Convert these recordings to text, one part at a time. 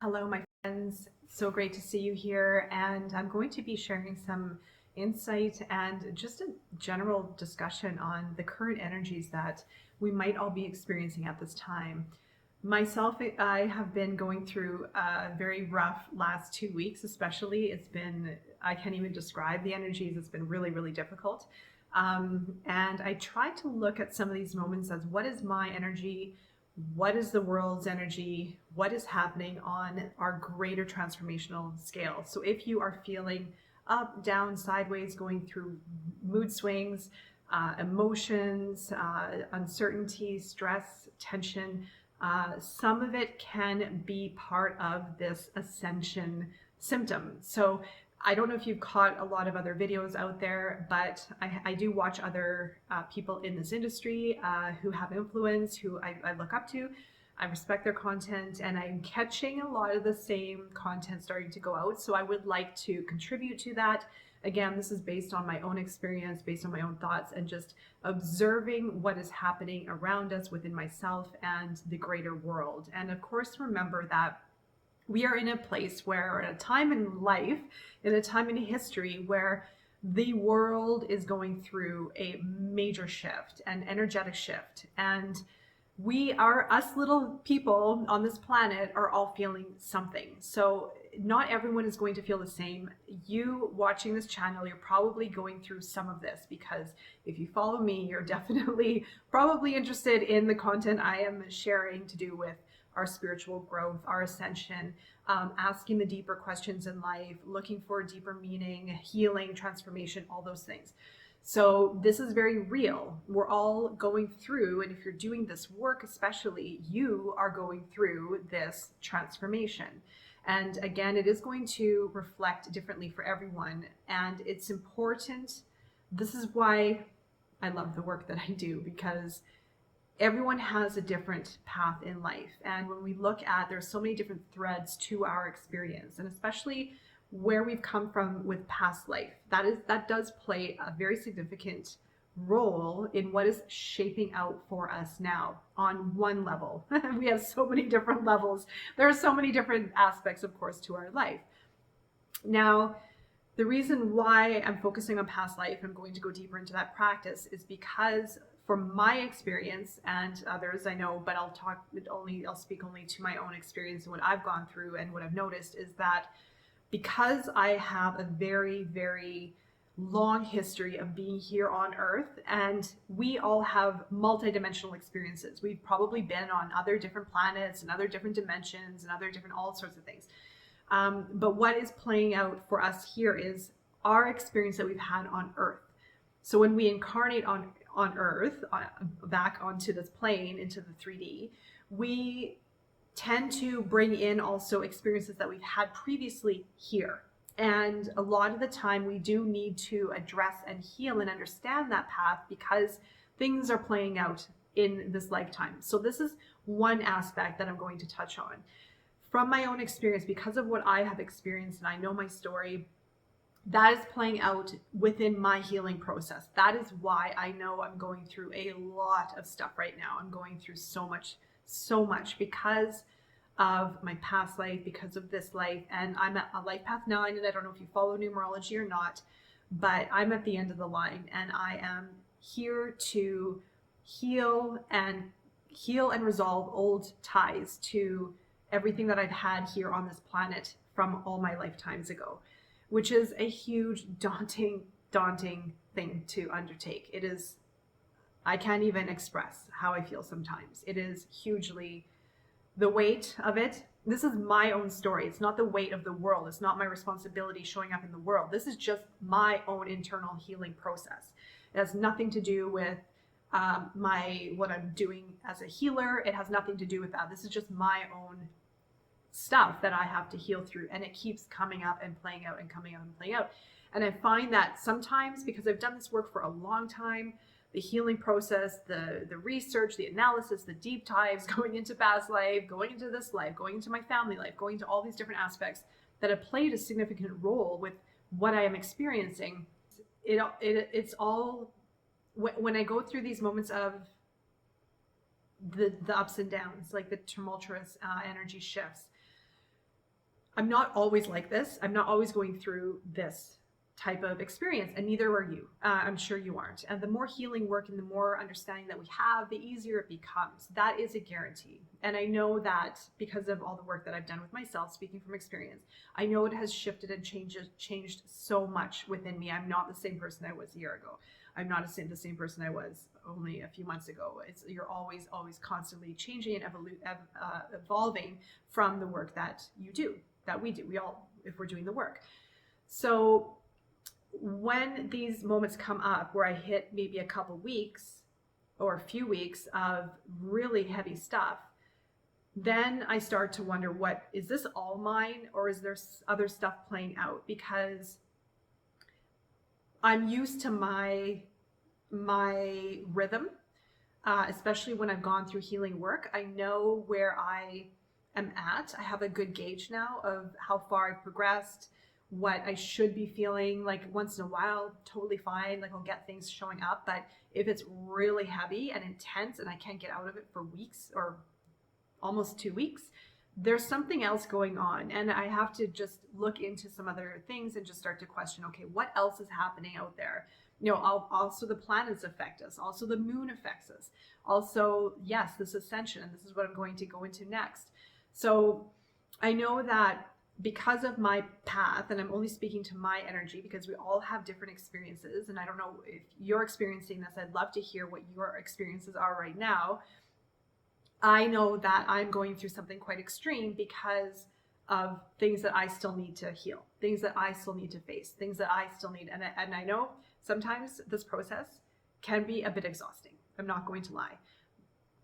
Hello, my friends. So great to see you here. And I'm going to be sharing some insight and just a general discussion on the current energies that we might all be experiencing at this time. Myself, I have been going through a very rough last 2 weeks, especially. I can't even describe the energies. It's been really, really difficult. And I try to look at some of these moments as what is my energy? What is the world's energy? What is happening on our greater transformational scale? So if you are feeling up, down, sideways, going through mood swings, emotions, uncertainty, stress, tension, some of it can be part of this ascension symptom. So I don't know if you've caught a lot of other videos out there, but I do watch other people in this industry who have influence, who I look up to. I respect their content, and I'm catching a lot of the same content starting to go out. So I would like to contribute to that. Again, this is based on my own experience, based on my own thoughts, and just observing what is happening around us within myself and the greater world. And of course, remember that we are in a place where, at a time in life, in a time in history where the world is going through a major shift, an energetic shift. And us little people on this planet are all feeling something. So not everyone is going to feel the same. You watching this channel, you're probably going through some of this, because if you follow me, you're definitely probably interested in the content I am sharing to do with our spiritual growth, our ascension, asking the deeper questions in life, looking for deeper meaning, healing, transformation, all those things. So this is very real. We're all going through, and if you're doing this work especially, you are going through this transformation. And again, it is going to reflect differently for everyone. And it's important. This is why I love the work that I do, because everyone has a different path in life. And when we look at, there's so many different threads to our experience, and especially where we've come from with past life, that does play a very significant role in what is shaping out for us now on one level. We have so many different levels. There are so many different aspects, of course, to our life. Now, the reason why I'm focusing on past life, I'm going to go deeper into that practice, is because from my experience, and others I know, but I'll speak only to my own experience and what I've gone through, and what I've noticed is that because I have a very, very long history of being here on Earth, and we all have multidimensional experiences. We've probably been on other different planets and other different dimensions and other different all sorts of things. But what is playing out for us here is our experience that we've had on Earth. So when we incarnate on Earth, back onto this plane, into the 3D, we tend to bring in also experiences that we've had previously here. And a lot of the time we do need to address and heal and understand that path, because things are playing out in this lifetime. So this is one aspect that I'm going to touch on. From my own experience, because of what I have experienced and I know my story, that is playing out within my healing process. That is why I know I'm going through a lot of stuff right now. I'm going through so much because of my past life, because of this life. And I'm at a life path 9, and I don't know if you follow numerology or not, but I'm at the end of the line, and I am here to heal and resolve old ties to everything that I've had here on this planet from all my lifetimes ago, which is a huge, daunting thing to undertake. It is, I can't even express how I feel sometimes. It is hugely, the weight of it. This is my own story. It's not the weight of the world. It's not my responsibility showing up in the world. This is just my own internal healing process. It has nothing to do with what I'm doing as a healer. It has nothing to do with that. This is just my own stuff that I have to heal through, and it keeps coming up and playing out and coming up and playing out. And I find that sometimes, because I've done this work for a long time, the healing process, the research, the analysis, the deep dives, going into past life, going into this life, going into my family life, going into all these different aspects that have played a significant role with what I am experiencing. It's all, when I go through these moments of the ups and downs, like the tumultuous energy shifts, I'm not always like this. I'm not always going through this type of experience, and neither are you. I'm sure you aren't. And the more healing work and the more understanding that we have, the easier it becomes. That is a guarantee. And I know that because of all the work that I've done with myself, speaking from experience, I know it has shifted and changed so much within me. I'm not the same person I was a year ago. I'm not the same person I was only a few months ago. You're always constantly changing and evolving from the work that you do, that we do. We all, if we're doing the work. So when these moments come up where I hit maybe a couple weeks or a few weeks of really heavy stuff, then I start to wonder, what is this all mine, or is there other stuff playing out? Because I'm used to my rhythm, especially when I've gone through healing work. I know where I am at. I have a good gauge now of how far I've progressed, what I should be feeling. Like once in a while, totally fine. Like I'll get things showing up. But if it's really heavy and intense and I can't get out of it for weeks or almost 2 weeks, there's something else going on. And I have to just look into some other things and just start to question, okay, what else is happening out there? You know, also the planets affect us. Also the moon affects us. Also, yes, this ascension, and this is what I'm going to go into next. So I know that because of my path, and I'm only speaking to my energy because we all have different experiences, and I don't know if you're experiencing this. I'd love to hear what your experiences are right now. I know that I'm going through something quite extreme because of things that I still need to heal, things that I still need to face, things that I still need. And I know sometimes this process can be a bit exhausting. I'm not going to lie.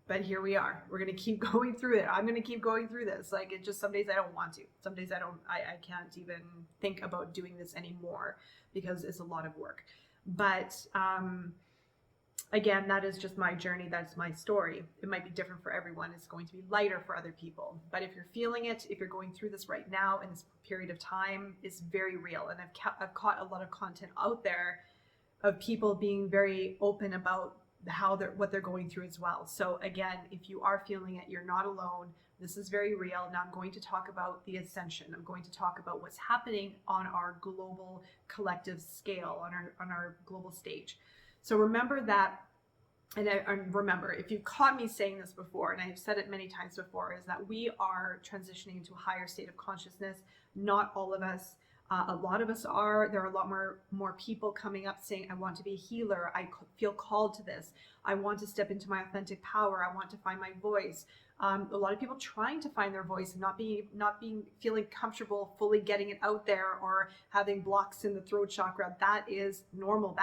But here we are. We're going to keep going through it. I'm going to keep going through this. Like, it just, some days I don't want to. Some days I can't even think about doing this anymore because it's a lot of work. But again, that is just my journey. That's my story. It might be different for everyone. It's going to be lighter for other people. But if you're feeling it, if you're going through this right now in this period of time, it's very real. And I've caught a lot of content out there of people being very open about what they're going through as well. So again, if you are feeling it, you're not alone. This is very real. Now I'm going to talk about the ascension. I'm going to talk about what's happening on our global collective scale, on our global stage. So remember that, and remember, if you've caught me saying this before, and I've said it many times before, is that we are transitioning into a higher state of consciousness. Not all of us. A lot of us are. There are a lot more people coming up saying, I want to be a healer. I feel called to this. I want to step into my authentic power. I want to find my voice. A lot of people trying to find their voice and not feeling comfortable fully getting it out there, or having blocks in the throat chakra. That is normal.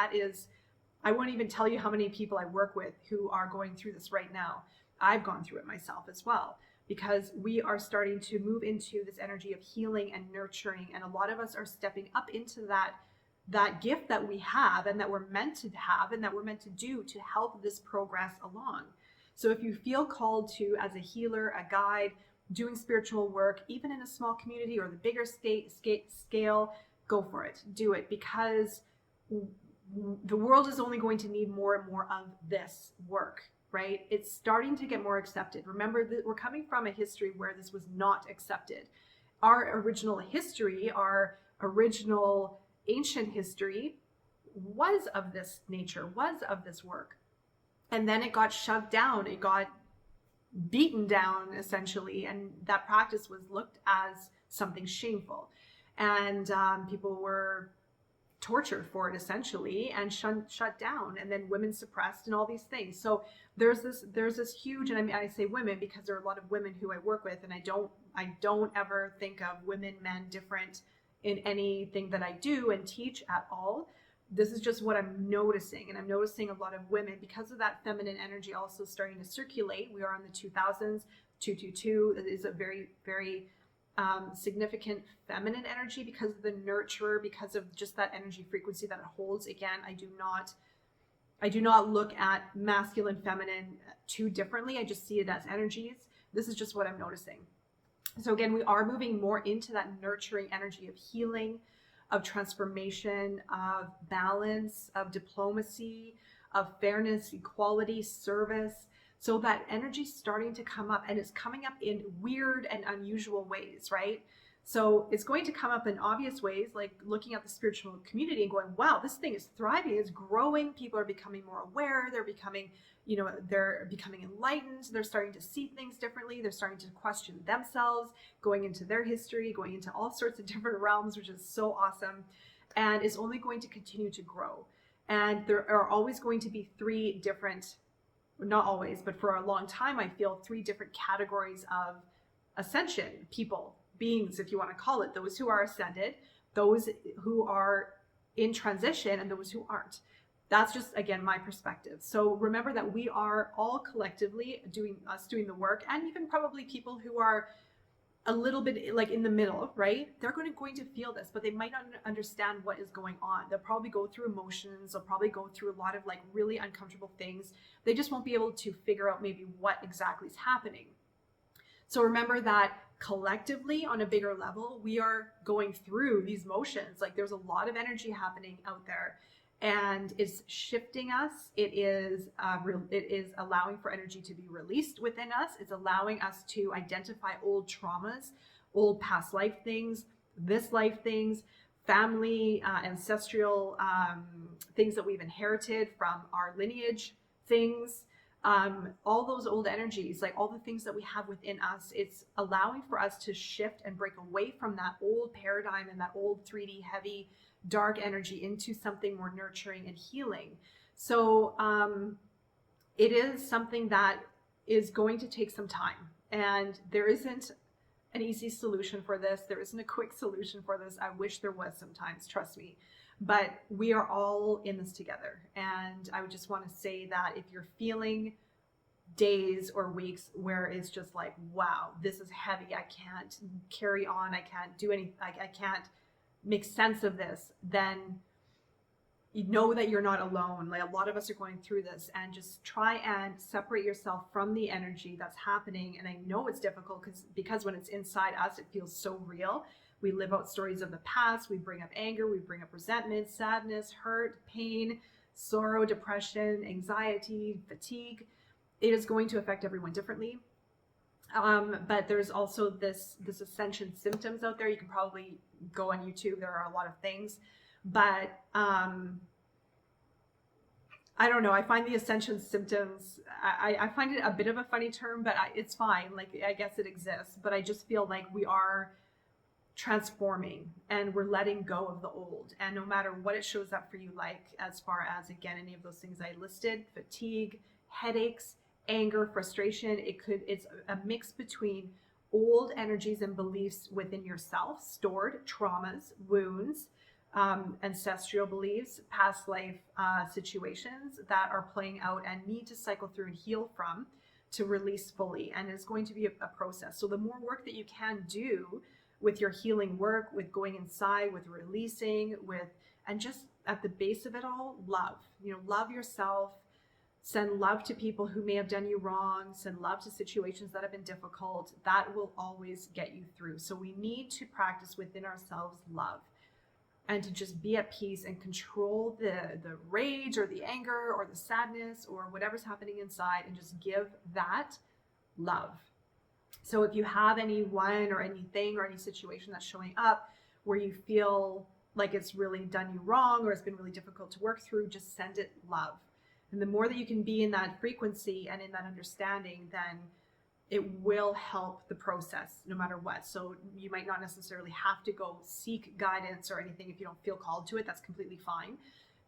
I won't even tell you how many people I work with who are going through this right now. I've gone through it myself as well, because we are starting to move into this energy of healing and nurturing. And a lot of us are stepping up into that gift that we have and that we're meant to have and that we're meant to do to help this progress along. So if you feel called to, as a healer, a guide, doing spiritual work, even in a small community or the bigger scale, go for it. Do it, because the world is only going to need more and more of this work, right? It's starting to get more accepted. Remember that we're coming from a history where this was not accepted. Our original history, our original ancient history was of this nature, was of this work. And then it got shoved down. It got beaten down, essentially. And that practice was looked as something shameful. And people were tortured for it, essentially, and shut down, and then women suppressed and all these things. So there's this huge, and I say women because there are a lot of women who I work with, and I don't ever think of women, men different in anything that I do and teach at all. This is just what I'm noticing, and I'm noticing a lot of women, because of that feminine energy also starting to circulate. We are in the 2000s. 222 is a very, very significant feminine energy because of the nurturer, because of just that energy frequency that it holds. Again, I do not look at masculine, feminine too differently. I just see it as energies. This is just what I'm noticing. So again, we are moving more into that nurturing energy of healing, of transformation, of balance, of diplomacy, of fairness, equality, service. So that energy is starting to come up, and it's coming up in weird and unusual ways, right? So it's going to come up in obvious ways, like looking at the spiritual community and going, wow, this thing is thriving, it's growing. People are becoming more aware. They're becoming, they're becoming enlightened. They're starting to see things differently. They're starting to question themselves, going into their history, going into all sorts of different realms, which is so awesome. And it's only going to continue to grow. And there are always going to be three different, not always, but for a long time, I feel three different categories of ascension people, beings, if you want to call it, those who are ascended, those who are in transition, and those who aren't. That's just, again, my perspective. So remember that we are all collectively doing the work, and even probably people who are a little bit like in the middle, right? They're going to feel this, but they might not understand what is going on. They'll probably go through emotions. They'll probably go through a lot of like really uncomfortable things. They just won't be able to figure out maybe what exactly is happening. So remember that collectively on a bigger level, we are going through these motions. Like there's a lot of energy happening out there, and it's shifting us. It is allowing for energy to be released within us. It's allowing us to identify old traumas, old past life things, this life things, family, ancestral things that we've inherited from our lineage things. All those old energies, like all the things that we have within us, it's allowing for us to shift and break away from that old paradigm and that old 3D heavy dark energy into something more nurturing and healing. So it is something that is going to take some time, and there isn't an easy solution for this. There isn't a quick solution for this. I wish there was sometimes, trust me. But we are all in this together. And I would just want to say that if you're feeling days or weeks where it's just like, wow, this is heavy, I can't carry on, I can't do anything, I can't make sense of this, then you know that you're not alone. Like a lot of us are going through this, and just try and separate yourself from the energy that's happening. And I know it's difficult because when it's inside us, it feels so real. We live out stories of the past. We bring up anger. We bring up resentment, sadness, hurt, pain, sorrow, depression, anxiety, fatigue. It is going to affect everyone differently. But there's also this ascension symptoms out there. You can probably go on YouTube. There are a lot of things. But I don't know. I find the ascension symptoms, I find it a bit of a funny term, but it's fine. Like, I guess it exists. But I just feel like we are transforming and we're letting go of the old, and no matter what it shows up for you, like as far as, again, any of those things I listed, fatigue, headaches, anger, frustration, it's a mix between old energies and beliefs within yourself, stored traumas, wounds, ancestral beliefs, past life situations that are playing out and need to cycle through and heal from to release fully. And it's going to be a process. So the more work that you can do with your healing work, with going inside, with releasing, and just at the base of it all, love. Love yourself. Send love to people who may have done you wrong. Send love to situations that have been difficult. That will always get you through. So we need to practice within ourselves love, and to just be at peace and control the rage or the anger or the sadness or whatever's happening inside, and just give that love. So if you have anyone or anything or any situation that's showing up where you feel like it's really done you wrong or it's been really difficult to work through, just send it love. And the more that you can be in that frequency and in that understanding, then it will help the process no matter what. So you might not necessarily have to go seek guidance or anything if you don't feel called to it. That's completely fine.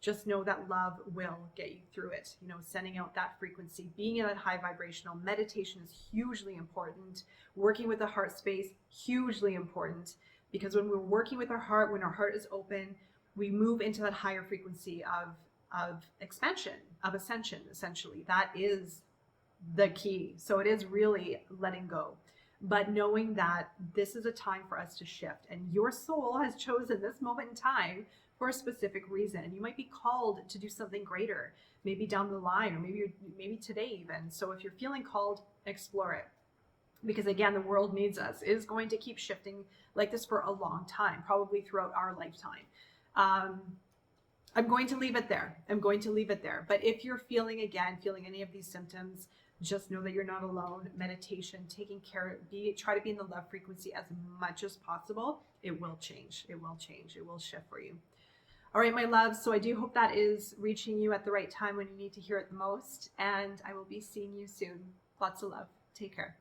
Just know that love will get you through it. Sending out that frequency, being in that high vibrational. Meditation is hugely important. Working with the heart space, hugely important, because when we're working with our heart, when our heart is open, we move into that higher frequency of expansion, of ascension, essentially. That is the key. So it is really letting go, but knowing that this is a time for us to shift, and your soul has chosen this moment in time for a specific reason. And you might be called to do something greater, maybe down the line, or maybe today even. So if you're feeling called, explore it, because again, the world needs us. It is going to keep shifting like this for a long time, probably throughout our lifetime. I'm going to leave it there. But if you're feeling any of these symptoms, just know that you're not alone. Meditation, taking care, try to be in the love frequency as much as possible. It will change. It will change. It will shift for you. All right, my loves. So I do hope that is reaching you at the right time when you need to hear it the most. And I will be seeing you soon. Lots of love. Take care.